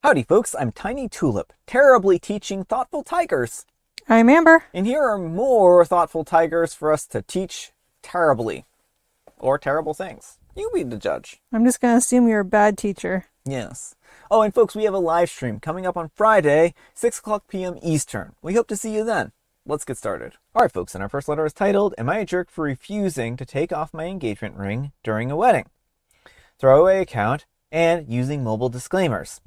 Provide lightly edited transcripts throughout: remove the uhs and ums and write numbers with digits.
Howdy folks, I'm Tiny Tulip, terribly teaching thoughtful tigers. I'm Amber. And here are more thoughtful tigers for us to teach terribly. Or terrible things. You be the judge. I'm just going to assume you're a bad teacher. Yes. Oh, and folks, we have a live stream coming up on Friday, 6 o'clock p.m. Eastern. We hope to see you then. Let's get started. Alright folks, and our first letter is titled, Am I a Jerk for Refusing to Take Off My Engagement Ring During a Wedding? Throwaway account and using mobile disclaimers.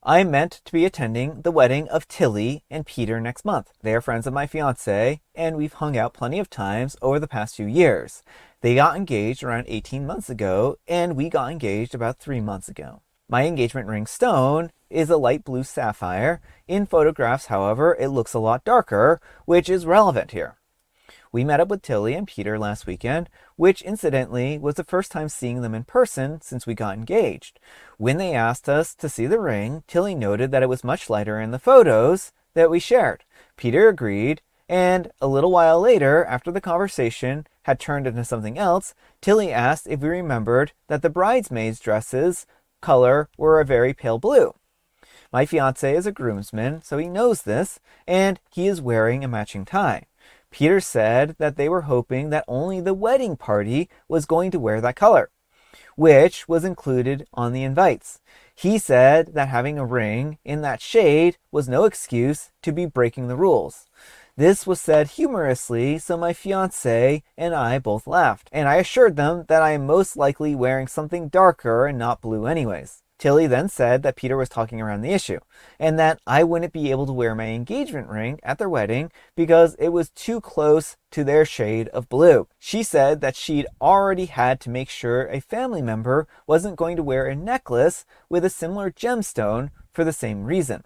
I meant to be attending the wedding of Tilly and Peter next month. They are friends of my fiance, and we've hung out plenty of times over the past few years. They got engaged around 18 months ago, and we got engaged about 3 months ago. My engagement ring stone is a light blue sapphire. In photographs, however, it looks a lot darker, which is relevant here. We met up with Tilly and Peter last weekend, which incidentally was the first time seeing them in person since we got engaged. When they asked us to see the ring, Tilly noted that it was much lighter in the photos that we shared. Peter agreed, and a little while later, after the conversation had turned into something else, Tilly asked if we remembered that the bridesmaids' dresses color were a very pale blue. My fiance is a groomsman, so he knows this, and he is wearing a matching tie. Peter said that they were hoping that only the wedding party was going to wear that color, which was included on the invites. He said that having a ring in that shade was no excuse to be breaking the rules. This was said humorously, so my fiancé and I both laughed, and I assured them that I am most likely wearing something darker and not blue anyways. Tilly then said that Peter was talking around the issue, and that I wouldn't be able to wear my engagement ring at their wedding because it was too close to their shade of blue. She said that she'd already had to make sure a family member wasn't going to wear a necklace with a similar gemstone for the same reason.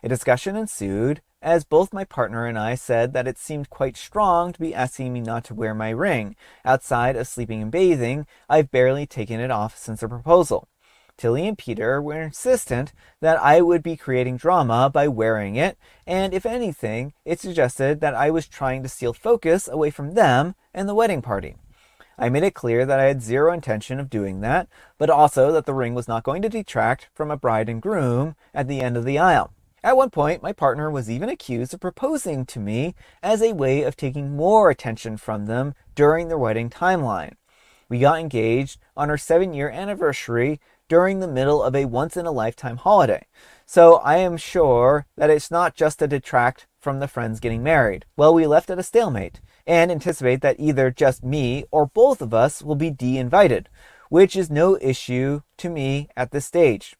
A discussion ensued, as both my partner and I said that it seemed quite strong to be asking me not to wear my ring. Outside of sleeping and bathing, I've barely taken it off since the proposal. Tilly and Peter were insistent that I would be creating drama by wearing it, and if anything, it suggested that I was trying to steal focus away from them and the wedding party. I made it clear that I had zero intention of doing that, but also that the ring was not going to detract from a bride and groom at the end of the aisle. At one point, my partner was even accused of proposing to me as a way of taking more attention from them during their wedding timeline. We got engaged on our 7-year anniversary during the middle of a once-in-a-lifetime holiday. So I am sure that it's not just to detract from the friends getting married. Well, we left at a stalemate and anticipate that either just me or both of us will be de-invited, which is no issue to me at this stage.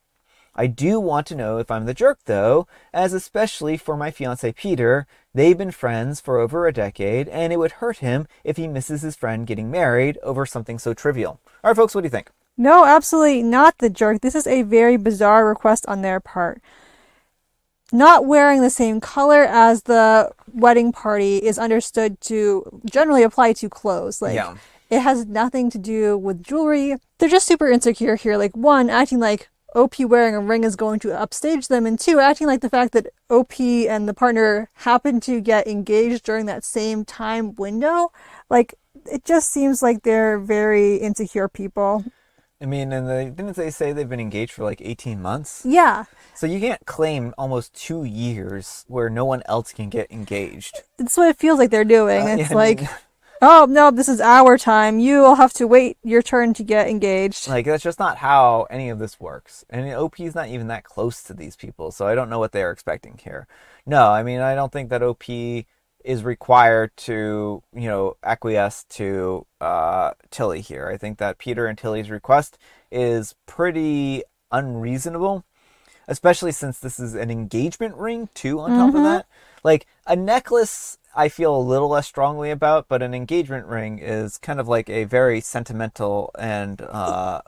I do want to know if I'm the jerk though, as especially for my fiancé Peter, they've been friends for over a decade and it would hurt him if he misses his friend getting married over something so trivial. Alright folks, what do you think? No, absolutely not the jerk. This is a very bizarre request on their part. Not wearing the same color as the wedding party is understood to generally apply to clothes. It has nothing to do with jewelry. They're just super insecure here. One, acting like OP wearing a ring is going to upstage them, and two, acting like the fact that OP and the partner happen to get engaged during that same time window. It just seems like they're very insecure people. I mean, and didn't they say they've been engaged for 18 months? Yeah. So you can't claim almost 2 years where no one else can get engaged. That's what it feels like they're doing. Oh, no, this is our time. You'll have to wait your turn to get engaged. That's just not how any of this works. And OP is not even that close to these people, so I don't know what they're expecting here. No, I mean, I don't think that OP is required to, acquiesce to Tilly here. I think that Peter and Tilly's request is pretty unreasonable, especially since this is an engagement ring too on top of that. A necklace I feel a little less strongly about, but an engagement ring is kind of a very sentimental and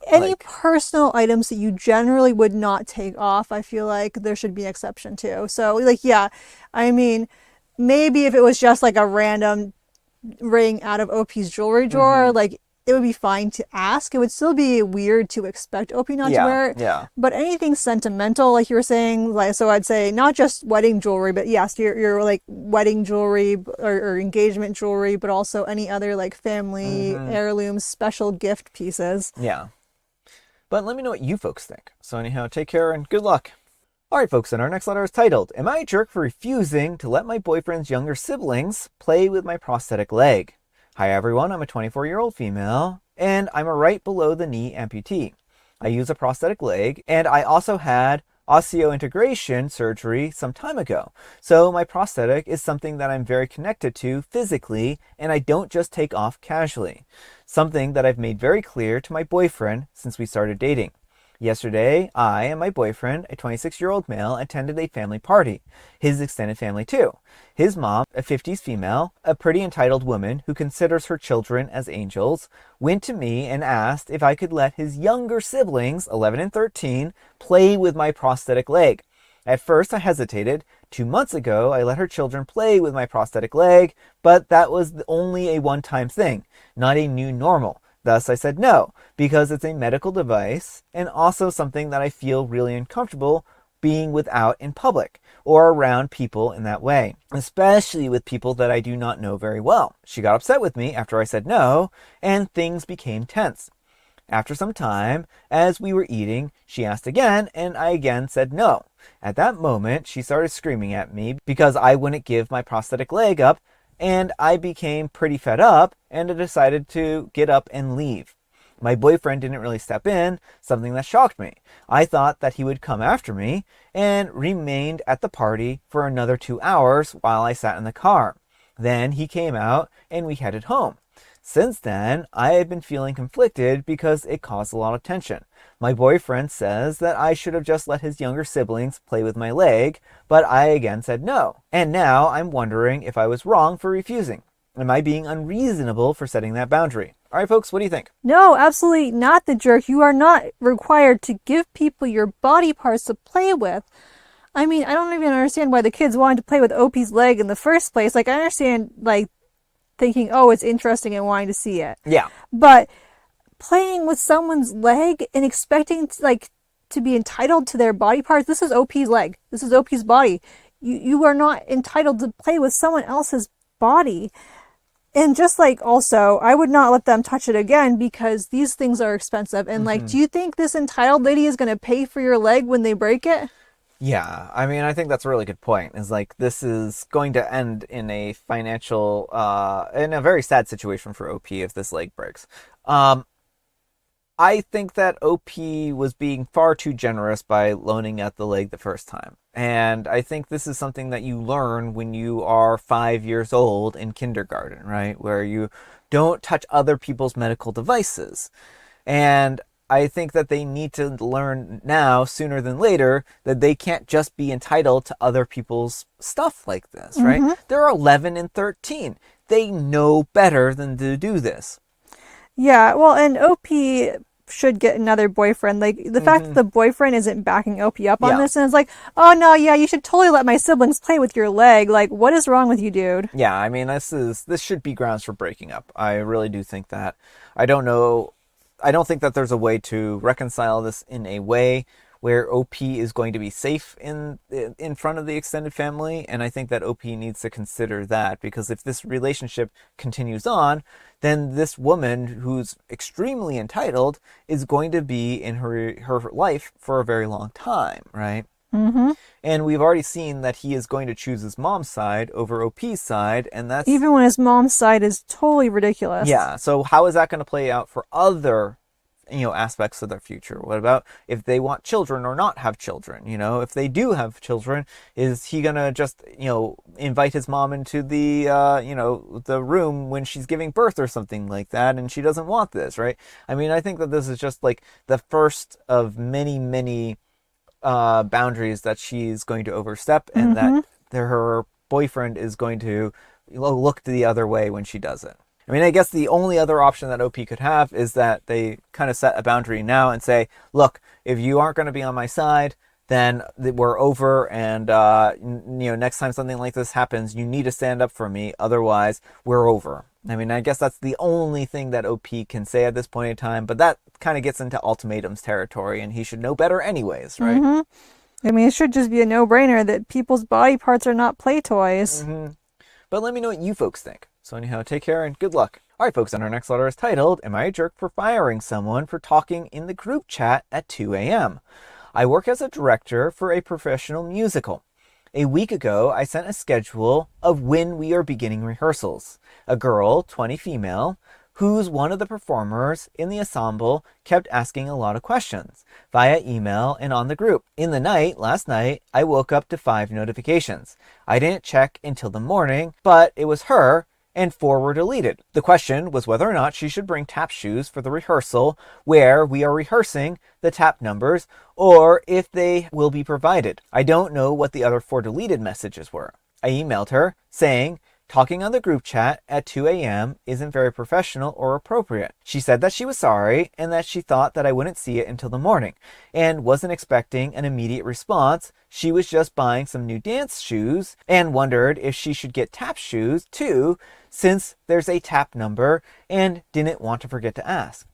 any personal items that you generally would not take off, I feel like there should be an exception to. So yeah, I mean, maybe if it was just a random ring out of OP's jewelry drawer, it would be fine to ask. It would still be weird to expect OP not to wear it. Yeah. But anything sentimental, like you were saying, so I'd say not just wedding jewelry, but yes, your wedding jewelry or engagement jewelry, but also any other family heirlooms, special gift pieces. Yeah. But let me know what you folks think. So anyhow, take care and good luck. Alright folks, and our next letter is titled, Am I a jerk for refusing to let my boyfriend's younger siblings play with my prosthetic leg? Hi everyone, I'm a 24-year-old female, and I'm a right below the knee amputee. I use a prosthetic leg, and I also had osseointegration surgery some time ago. So my prosthetic is something that I'm very connected to physically, and I don't just take off casually. Something that I've made very clear to my boyfriend since we started dating. Yesterday, I and my boyfriend, a 26-year-old male, attended a family party. His extended family too. His mom, a 50s female, a pretty entitled woman who considers her children as angels, went to me and asked if I could let his younger siblings, 11 and 13, play with my prosthetic leg. At first, I hesitated. 2 months ago, I let her children play with my prosthetic leg, but that was only a one-time thing, not a new normal. Thus, I said no, because it's a medical device and also something that I feel really uncomfortable being without in public or around people in that way, especially with people that I do not know very well. She got upset with me after I said no, and things became tense. After some time, as we were eating, she asked again, and I again said no. At that moment, she started screaming at me because I wouldn't give my prosthetic leg up, and I became pretty fed up, and I decided to get up and leave. My boyfriend didn't really step in, something that shocked me. I thought that he would come after me, and remained at the party for another 2 hours while I sat in the car. Then he came out, and we headed home. Since then, I have been feeling conflicted because it caused a lot of tension. My boyfriend says that I should have just let his younger siblings play with my leg, but I again said no. And now I'm wondering if I was wrong for refusing. Am I being unreasonable for setting that boundary? All right, folks, what do you think? No, absolutely not the jerk. You are not required to give people your body parts to play with. I mean, I don't even understand why the kids wanted to play with OP's leg in the first place. Like, I understand, like, thinking, oh, it's interesting and wanting to see it. Yeah. But playing with someone's leg and expecting to be entitled to their body parts, this is OP's leg. This is OP's body. You are not entitled to play with someone else's body. And just like also, I would not let them touch it again because these things are expensive. And like, do you think this entitled lady is going to pay for your leg when they break it? Yeah, I mean, I think that's a really good point. Is like this is going to end in a financial, in a very sad situation for OP if this leg breaks. I think that OP was being far too generous by loaning out the leg the first time. And I think this is something that you learn when you are 5 years old in kindergarten, right? Where you don't touch other people's medical devices. And I think that they need to learn now, sooner than later, that they can't just be entitled to other people's stuff like this, right? They're 11 and 13. They know better than to do this. Yeah, well, and OP should get another boyfriend. Like, the fact that the boyfriend isn't backing OP up on this, and it's like, oh, no, yeah, you should totally let my siblings play with your leg. Like, what is wrong with you, dude? Yeah, I mean, this should be grounds for breaking up. I really do think that. I don't think that there's a way to reconcile this in a way where OP is going to be safe in front of the extended family, and I think that OP needs to consider that, because if this relationship continues on, then this woman who's extremely entitled is going to be in her life for a very long time, right? And we've already seen that he is going to choose his mom's side over OP's side, and that's... Even when his mom's side is totally ridiculous. Yeah, so how is that going to play out for other aspects of their future? What about if they want children or not have children? If they do have children, is he gonna just invite his mom into the the room when she's giving birth or something like that, and she doesn't want this, right? I mean, I think that this is just like the first of many boundaries that she's going to overstep, and that her boyfriend is going to look the other way when she does it. I mean, I guess the only other option that OP could have is that they kind of set a boundary now and say, look, if you aren't going to be on my side, then we're over, and next time something like this happens, you need to stand up for me, otherwise we're over. I mean, I guess that's the only thing that OP can say at this point in time, but that kind of gets into ultimatums territory, and he should know better anyways, right? I mean, it should just be a no-brainer that people's body parts are not play toys. But let me know what you folks think. So anyhow, take care and good luck. Alright folks, and our next letter is titled, Am I a Jerk for Firing Someone for Talking in the Group Chat at 2 a.m.? I work as a director for a professional musical. A week ago, I sent a schedule of when we are beginning rehearsals. A girl, 20 female, who's one of the performers in the ensemble, kept asking a lot of questions via email and on the group. In the night, last night, I woke up to 5 notifications. I didn't check until the morning, but it was her, and 4 were deleted. The question was whether or not she should bring tap shoes for the rehearsal where we are rehearsing the tap numbers, or if they will be provided. I don't know what the other 4 deleted messages were. I emailed her saying, talking on the group chat at 2 a.m. isn't very professional or appropriate. She said that she was sorry and that she thought that I wouldn't see it until the morning and wasn't expecting an immediate response. She was just buying some new dance shoes and wondered if she should get tap shoes too, since there's a tap number, and didn't want to forget to ask.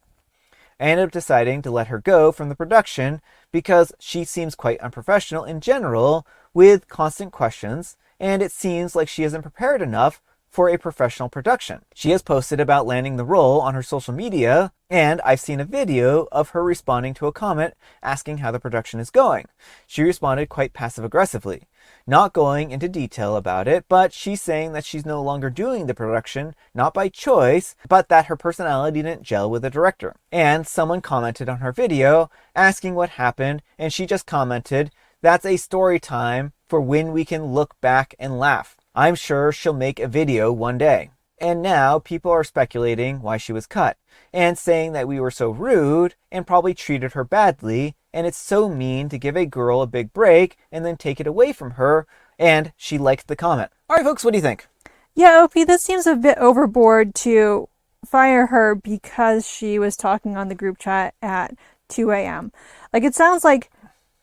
I ended up deciding to let her go from the production because she seems quite unprofessional in general with constant questions, and it seems like she isn't prepared enough for a professional production. She has posted about landing the role on her social media, and I've seen a video of her responding to a comment asking how the production is going. She responded quite passive-aggressively, not going into detail about it, but she's saying that she's no longer doing the production, not by choice, but that her personality didn't gel with the director. And someone commented on her video asking what happened, and she just commented, "That's a story time for when we can look back and laugh. I'm sure she'll make a video one day." And now people are speculating why she was cut and saying that we were so rude and probably treated her badly, and it's so mean to give a girl a big break and then take it away from her, and she liked the comment. Alright folks, what do you think? Yeah, OP, this seems a bit overboard to fire her because she was talking on the group chat at 2 a.m. Like, it sounds like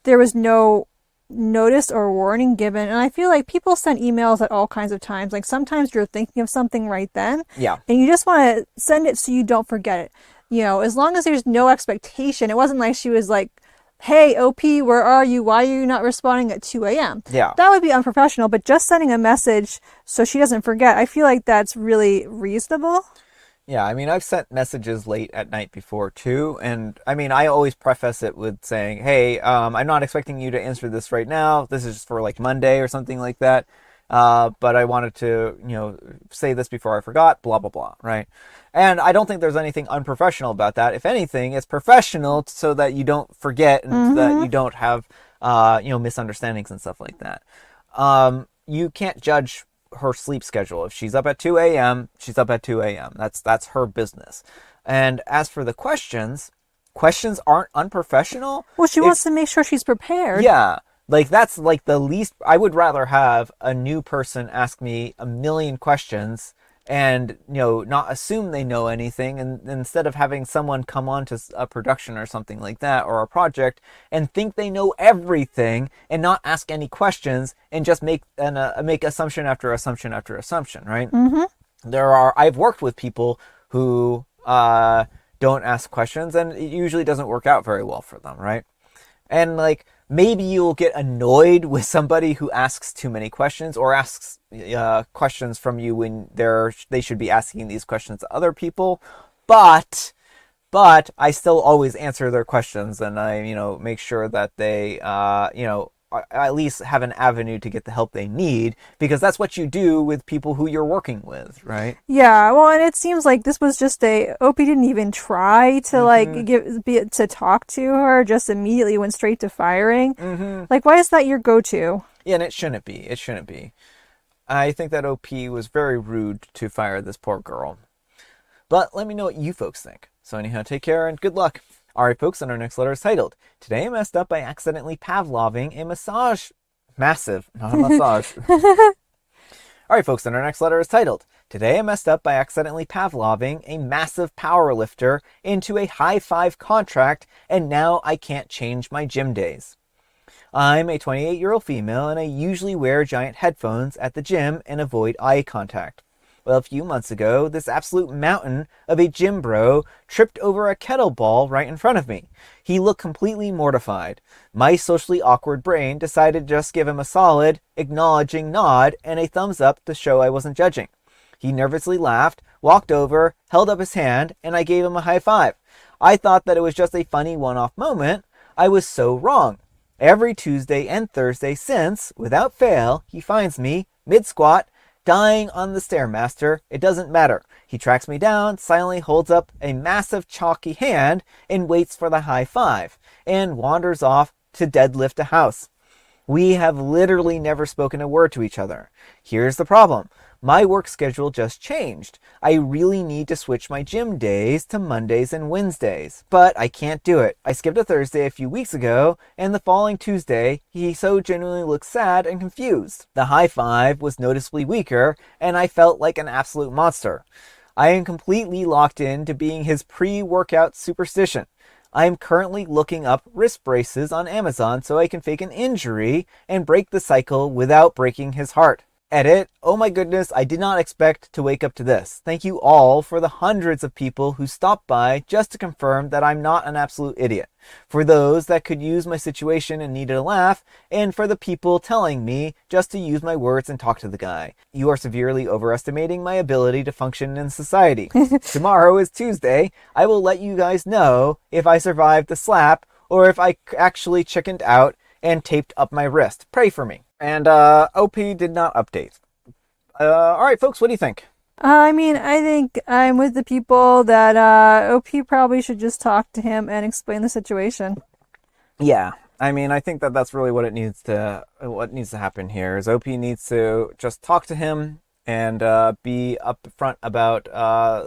there was no notice or warning given, and I feel like people send emails at all kinds of times. Like, sometimes you're thinking of something right then, and you just want to send it so you don't forget it. You know, as long as there's no expectation. It wasn't like she was like, "Hey, OP, where are you? Why are you not responding at 2 a.m.? Yeah. That would be unprofessional, but just sending a message so she doesn't forget, I feel like that's really reasonable. Yeah, I mean, I've sent messages late at night before too, and I mean, I always preface it with saying, "Hey, I'm not expecting you to answer this right now. This is for like Monday or something like that. But I wanted to, say this before I forgot, blah, blah, blah," right? And I don't think there's anything unprofessional about that. If anything, it's professional so that you don't forget and so that you don't have, misunderstandings and stuff like that. You can't judge her sleep schedule. If she's up at 2 a.m., she's up at 2 a.m. That's her business. And as for the questions aren't unprofessional. Well, she wants to make sure she's prepared. Yeah. Like, that's like the least. I would rather have a new person ask me a million questions and, not assume they know anything, and instead of having someone come on to a production or something like that, or a project, and think they know everything and not ask any questions and just make assumption after assumption after assumption, right? I've worked with people who don't ask questions, and it usually doesn't work out very well for them, right? And like, maybe you'll get annoyed with somebody who asks too many questions or asks questions from you when they should be asking these questions to other people. But I still always answer their questions, and I, make sure that they, at least have an avenue to get the help they need, because that's what you do with people who you're working with, right? Yeah, well, and it seems like this was just Opie didn't even try to to talk to her, just immediately went straight to firing. Like, why is that your go-to? Yeah, and it shouldn't be. I think that OP was very rude to fire this poor girl. But let me know what you folks think. So anyhow, take care and good luck. Alright folks, and our next letter is titled, Today I messed up by accidentally Pavlov-ing a massage. Massive, not a massage. Alright folks, and our next letter is titled, Today I messed up by accidentally Pavlov-ing a massive power lifter into a high five contract, and now I can't change my gym days. I'm a 28-year-old female, and I usually wear giant headphones at the gym and avoid eye contact. Well, a few months ago, this absolute mountain of a gym bro tripped over a kettlebell right in front of me. He looked completely mortified. My socially awkward brain decided to just give him a solid, acknowledging nod and a thumbs up to show I wasn't judging. He nervously laughed, walked over, held up his hand, and I gave him a high five. I thought that it was just a funny one-off moment. I was so wrong. Every Tuesday and Thursday since, without fail, he finds me, mid-squat, dying on the Stairmaster. It doesn't matter. He tracks me down, silently holds up a massive chalky hand, and waits for the high five, and wanders off to deadlift a house. We have literally never spoken a word to each other. Here's the problem. My work schedule just changed. I really need to switch my gym days to Mondays and Wednesdays, but I can't do it. I skipped a Thursday a few weeks ago, and the following Tuesday, he so genuinely looked sad and confused. The high five was noticeably weaker, and I felt like an absolute monster. I am completely locked in to being his pre-workout superstition. I am currently looking up wrist braces on Amazon so I can fake an injury and break the cycle without breaking his heart. Edit. Oh my goodness, I did not expect to wake up to this. Thank you all for the hundreds of people who stopped by just to confirm that I'm not an absolute idiot. For those that could use my situation and needed a laugh, and for the people telling me just to use my words and talk to the guy. You are severely overestimating my ability to function in society. Tomorrow is Tuesday. I will let you guys know if I survived the slap or if I actually chickened out and taped up my wrist. Pray for me. And OP did not update. All right, folks, what do you think? I think I'm with the people that OP probably should just talk to him and explain the situation. Yeah, I think that that's really what needs to happen here. Is OP needs to just talk to him and be upfront about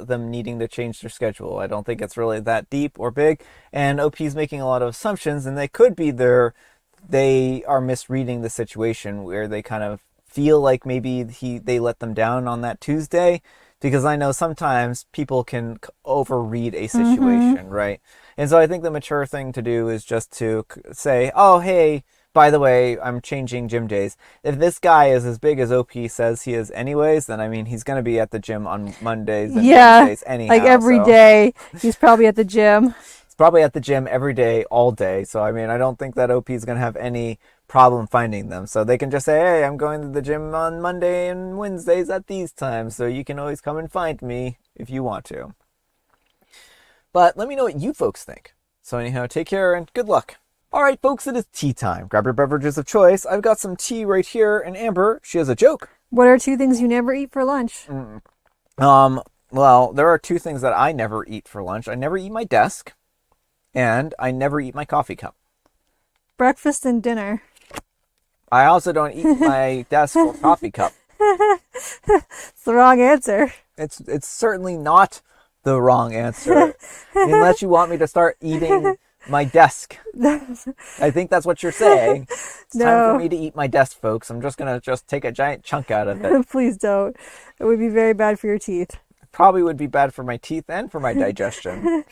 them needing to change their schedule. I don't think it's really that deep or big, and OP's making a lot of assumptions, and they could be they are misreading the situation where they kind of feel like maybe they let them down on that Tuesday, because I know sometimes people can overread a situation, right? And so I think the mature thing to do is just to say, oh, hey, by the way, I'm changing gym days. If this guy is as big as OP says he is anyways, then he's going to be at the gym on Mondays and Wednesdays anyhow. Like every day, he's probably at the gym. Probably at the gym every day, all day. So, I don't think that OP is going to have any problem finding them. So they can just say, hey, I'm going to the gym on Monday and Wednesdays at these times. So you can always come and find me if you want to. But let me know what you folks think. So anyhow, take care and good luck. All right, folks, it is tea time. Grab your beverages of choice. I've got some tea right here. And Amber, she has a joke. What are 2 things you never eat for lunch? Well, there are 2 things that I never eat for lunch. I never eat my desk. And I never eat my coffee cup. Breakfast and dinner. I also don't eat my desk or coffee cup. It's the wrong answer. It's certainly not the wrong answer. Unless you want me to start eating my desk. I think that's what you're saying. It's time for me to eat my desk, folks. I'm just going to take a giant chunk out of it. Please don't. It would be very bad for your teeth. It probably would be bad for my teeth and for my digestion.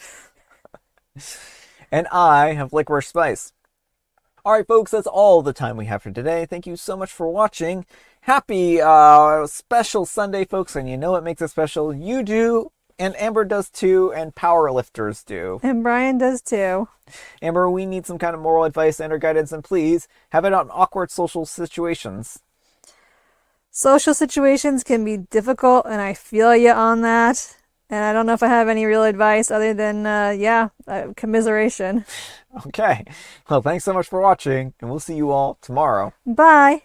And I have licorice spice. All right, folks, that's all the time we have for today. Thank you so much for watching. Happy special Sunday, folks. And you know what makes it special? You do, and Amber does too, and powerlifters do. And Brian does too. Amber, we need some kind of moral advice and or guidance, and please have it on awkward social situations. Social situations can be difficult, and I feel you on that. And I don't know if I have any real advice other than, commiseration. Okay. Well, thanks so much for watching, and we'll see you all tomorrow. Bye.